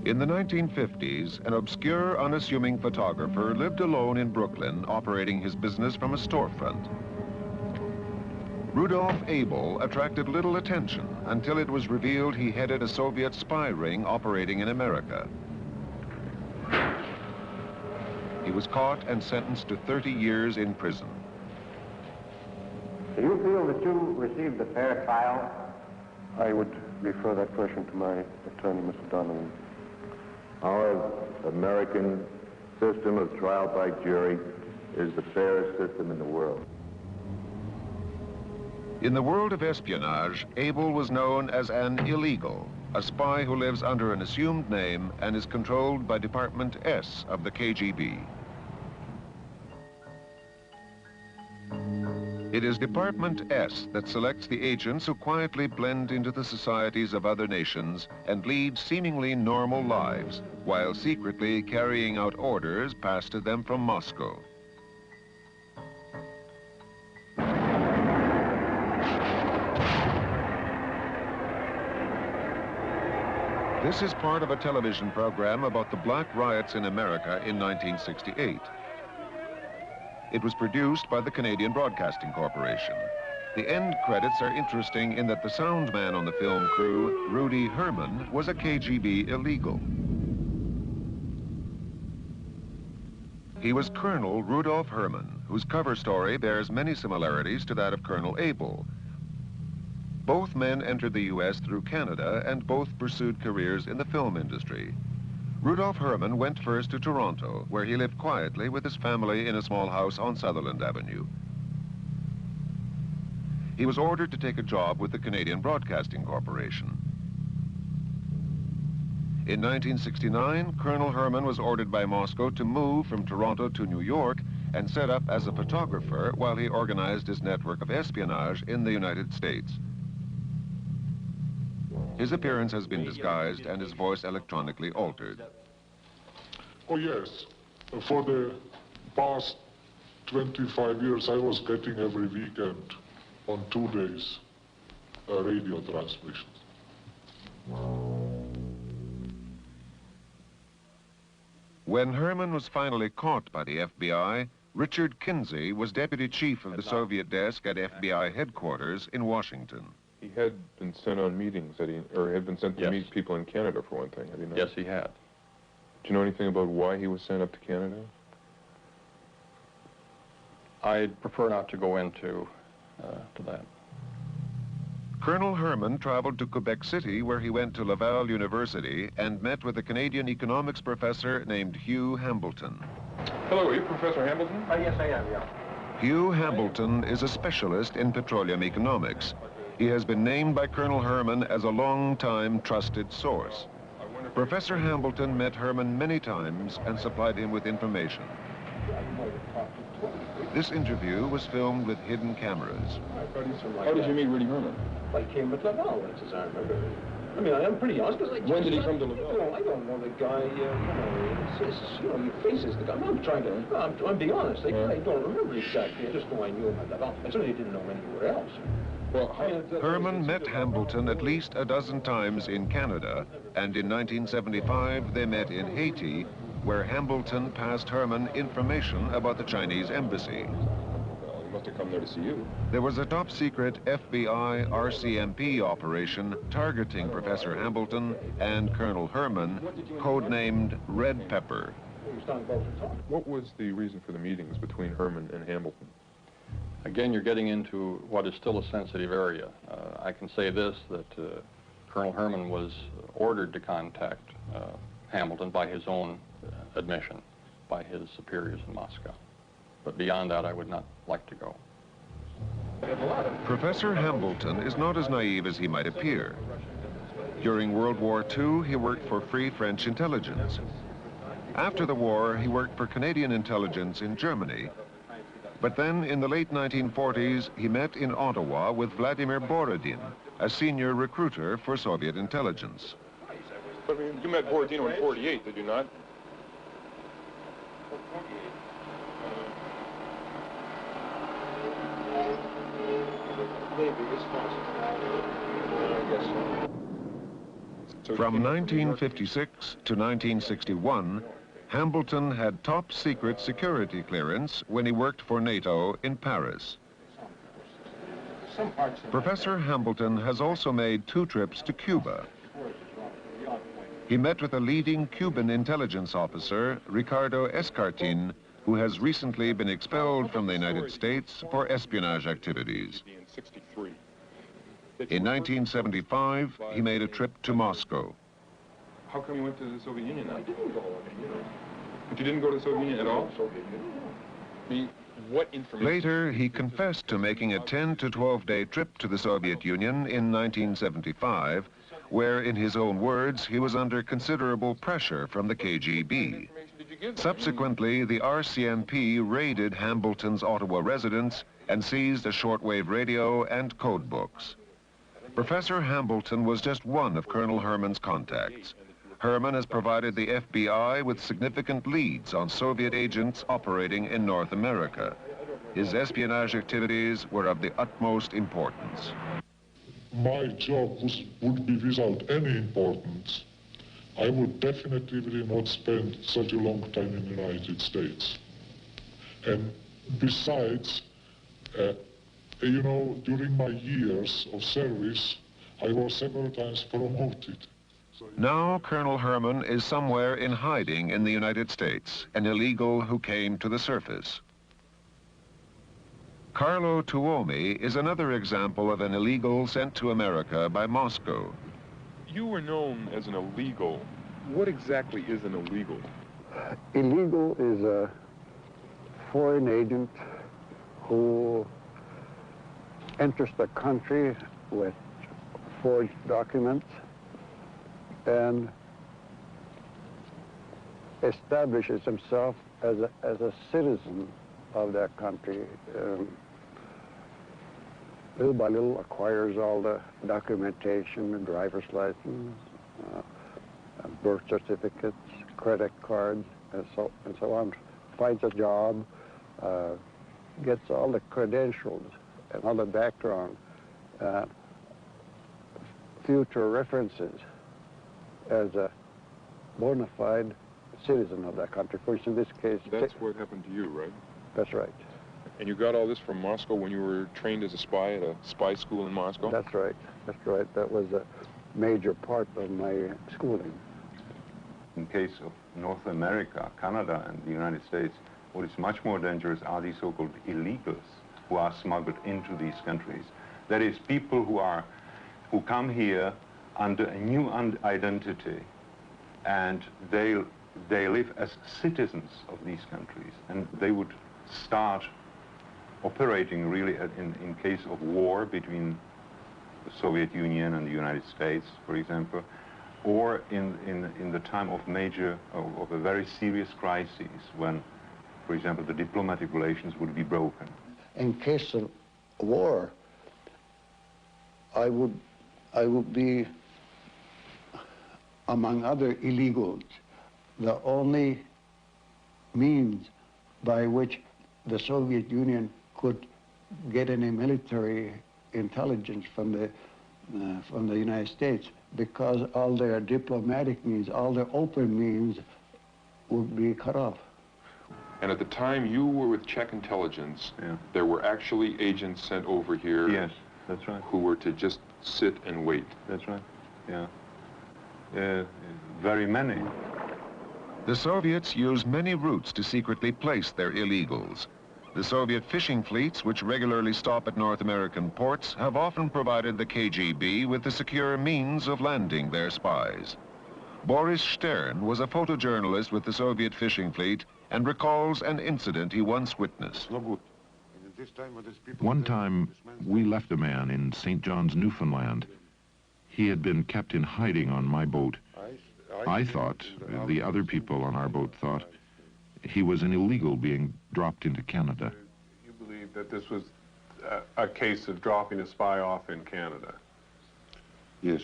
In the 1950s, an obscure, unassuming photographer lived alone in Brooklyn, operating his business from a storefront. Rudolf Abel attracted little attention until it was revealed he headed a Soviet spy ring operating in America. He was caught and sentenced to 30 years in prison. Do you feel that you received a fair trial? I would refer that question to my attorney, Mr. Donovan. Our American system of trial by jury is the fairest system in the world. In the world of espionage, Abel was known as an illegal, a spy who lives under an assumed name and is controlled by Department S of the KGB. It is Department S that selects the agents who quietly blend into the societies of other nations and lead seemingly normal lives, while secretly carrying out orders passed to them from Moscow. This is part of a television program about the black riots in America in 1968. It was produced by the Canadian Broadcasting Corporation. The end credits are interesting in that the sound man on the film crew, Rudy Herman, was a KGB illegal. He was Colonel Rudolf Herman, whose cover story bears many similarities to that of Colonel Abel. Both men entered the U.S. through Canada and both pursued careers in the film industry. Rudolf Herman went first to Toronto, where he lived quietly with his family in a small house on Sutherland Avenue. He was ordered to take a job with the Canadian Broadcasting Corporation. In 1969, Colonel Herman was ordered by Moscow to move from Toronto to New York and set up as a photographer while he organized his network of espionage in the United States. His appearance has been disguised and his voice electronically altered. Oh, yes. For the past 25 years, I was getting every weekend on 2 days radio transmissions. When Herman was finally caught by the FBI, Richard Kinsey was deputy chief of the Soviet desk at FBI headquarters in Washington. He had been sent on meetings, or had been sent to meet people in Canada for one thing, had he not? Yes, he had. Do you know anything about why he was sent up to Canada? I'd prefer not to go into to that. Colonel Herman traveled to Quebec City, where he went to Laval University and met with a Canadian economics professor named Hugh Hambleton. Hello, are you Professor Hambleton? Yes, I am, yeah. Hugh Hambleton is a specialist in petroleum economics. He has been named by Colonel Herman as a long-time trusted source. Professor Hambleton met Herman many times and supplied him with information. This interview was filmed with hidden cameras. How did you meet Rudy Herman? I came with Laval, as I remember. I mean, I'm pretty honest, because when did he come to Laval? I don't know the guy, he faces the guy. I'm being honest. I don't remember exactly. I just know I knew him at Laval. I certainly didn't know anywhere else. Well, Herman met Hambleton at least a dozen times in Canada, and in 1975 they met in Haiti, where Hambleton passed Herman information about the Chinese embassy. Well, he must have come there to see you. There was a top-secret FBI RCMP operation targeting Professor Hambleton and Colonel Herman, codenamed Red Pepper. What was the reason for the meetings between Herman and Hambleton? Again, you're getting into what is still a sensitive area. I can say this, that Colonel Herman was ordered to contact Hambleton by his own admission, by his superiors in Moscow. But beyond that, I would not like to go. Professor Hambleton is not as naive as he might appear. During World War II, he worked for Free French Intelligence. After the war, he worked for Canadian intelligence in Germany. But then, in the late 1940s, he met in Ottawa with Vladimir Borodin, a senior recruiter for Soviet intelligence. But you met Borodino in '48, did you not? Maybe it's possible. I guess so. From 1956 to 1961, Hambleton had top secret security clearance when he worked for NATO in Paris. Professor Hambleton has also made 2 trips to Cuba. He met with a leading Cuban intelligence officer, Ricardo Escartin, who has recently been expelled from the United States for espionage activities. In 1975, he made a trip to Moscow. How come you went to the Soviet Union now? I didn't go. But you didn't go to the Soviet Union at all? What information? Later, he confessed to making a 10 to 12-day trip to the Soviet Union in 1975, where, in his own words, he was under considerable pressure from the KGB. Subsequently, the RCMP raided Hambleton's Ottawa residence and seized a shortwave radio and code books. Professor Hambleton was just one of Colonel Herman's contacts. Herman has provided the FBI with significant leads on Soviet agents operating in North America. His espionage activities were of the utmost importance. My job would be without any importance. I would definitely not spend such a long time in the United States. And besides, you know, during my years of service, I was several times promoted. Now Colonel Herman is somewhere in hiding in the United States, an illegal who came to the surface. Carlo Tuomi is another example of an illegal sent to America by Moscow. You were known as an illegal. What exactly is an illegal? Illegal is a foreign agent who enters the country with forged documents and establishes himself as a citizen of that country. Little by little acquires all the documentation, the driver's license, birth certificates, credit cards, and so on. Finds a job, gets all the credentials and all the background, future references as a bona fide citizen of that country. For instance, in this case... That's what happened to you, right? That's right. And you got all this from Moscow when you were trained as a spy at a spy school in Moscow? That's right. That's right. That was a major part of my schooling. In case of North America, Canada, and the United States, what is much more dangerous are these so-called illegals who are smuggled into these countries. That is, people who come here under a new identity, and they live as citizens of these countries, and they would start operating really in case of war between the Soviet Union and the United States, for example, or in the time of a very serious crisis when, for example, the diplomatic relations would be broken. In case of war, I would be, among other illegals, the only means by which the Soviet Union could get any military intelligence from the United States, because all their diplomatic means, all their open means would be cut off. And at the time you were with Czech intelligence, there were actually agents sent over here. Yes, that's right. Who were to just sit and wait. That's right, yeah. Very many. The Soviets use many routes to secretly place their illegals. The Soviet fishing fleets, which regularly stop at North American ports, have often provided the KGB with the secure means of landing their spies. Boris Stern was a photojournalist with the Soviet fishing fleet and recalls an incident he once witnessed. One time, we left a man in St. John's, Newfoundland. He had been kept in hiding on my boat. I thought, the other people on our boat thought, he was an illegal being dropped into Canada. You believe that this was a case of dropping a spy off in Canada? Yes.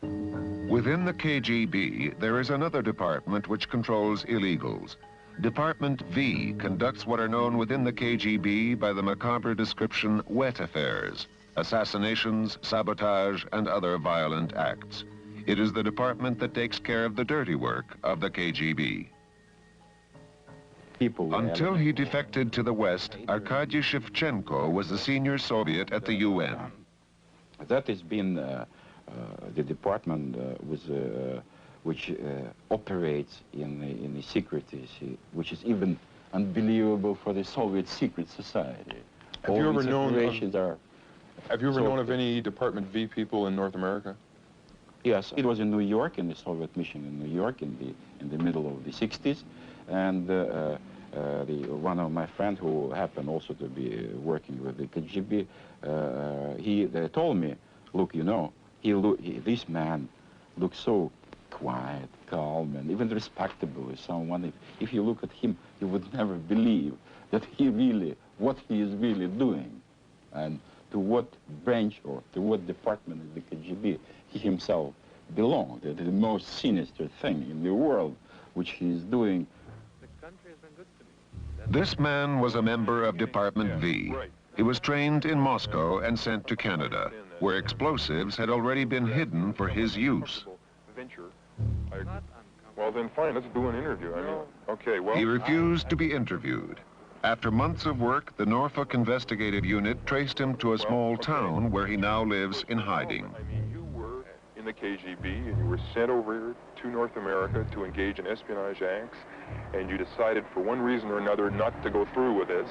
Within the KGB, there is another department which controls illegals. Department V conducts what are known within the KGB by the macabre description wet affairs, assassinations, sabotage, and other violent acts. It is the department that takes care of the dirty work of the KGB. Until he defected to the West, Arkady Shevchenko was the senior Soviet at the UN. That has been the department which operates in the secrecy, which is even unbelievable for the Soviet secret society. Have you ever known of any Department V people in North America? Yes, it was in New York, in the Soviet mission in New York in the middle of the 60s, and one of my friends who happened also to be working with the KGB, he told me, look, you know, this man looks so quiet, calm, and even respectable as someone. If you look at him, you would never believe that what he is really doing, and to what branch or to what department of the KGB he himself belonged. The most sinister thing in the world, which he is doing. This man was a member of Department V. He was trained in Moscow and sent to Canada, where explosives had already been hidden for his use. Well, then fine, let's do an interview. I mean, okay, well... He refused to be interviewed. After months of work, the Norfolk Investigative Unit traced him to a small town where he now lives in hiding. I mean, you were in the KGB and you were sent over to North America to engage in espionage acts, and you decided for one reason or another not to go through with this.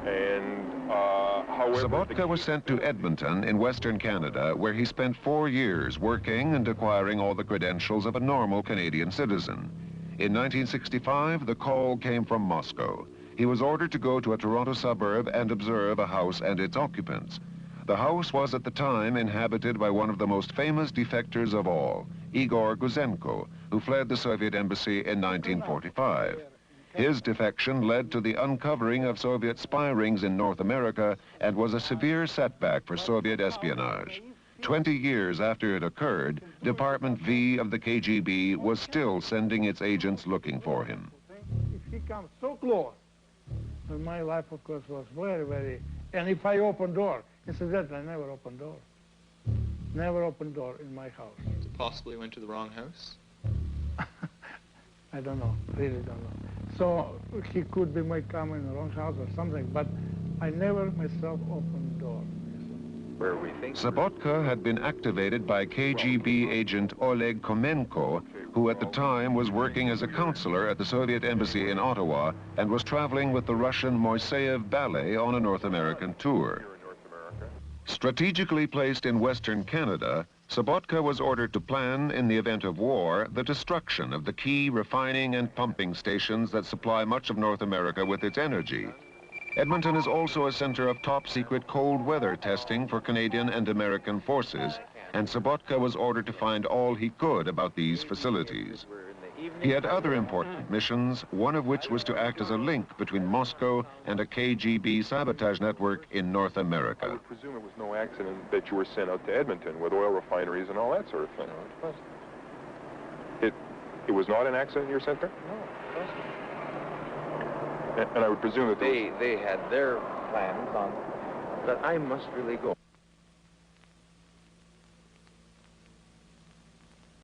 And, however... Sobotka was sent to Edmonton in Western Canada, where he spent 4 years working and acquiring all the credentials of a normal Canadian citizen. In 1965, the call came from Moscow. He was ordered to go to a Toronto suburb and observe a house and its occupants. The house was at the time inhabited by one of the most famous defectors of all, Igor Guzenko, who fled the Soviet embassy in 1945. His defection led to the uncovering of Soviet spy rings in North America and was a severe setback for Soviet espionage. 20 years after it occurred, Department V of the KGB was still sending its agents looking for him. If he comes so close, and my life, of course, was very, very... And if I open door, incidentally, I never open door. Never open door in my house. Possibly went to the wrong house? I don't know, really don't know. So he could be my come in the wrong house or something, but I never myself opened door. Sobotka had been activated by KGB agent Oleg Komenko, who at the time was working as a counselor at the Soviet embassy in Ottawa and was traveling with the Russian Moiseyev Ballet on a North American tour. Strategically placed in Western Canada, Sobotka was ordered to plan, in the event of war, the destruction of the key refining and pumping stations that supply much of North America with its energy. Edmonton is also a center of top-secret cold weather testing for Canadian and American forces, and Sobotka was ordered to find all he could about these facilities. He had other important missions, one of which was to act as a link between Moscow and a KGB sabotage network in North America. I would presume it was no accident that you were sent out to Edmonton with oil refineries and all that sort of thing. No, it wasn't. It was not an accident you were sent there? No, it wasn't. And I would presume that they had their plans on that I must really go.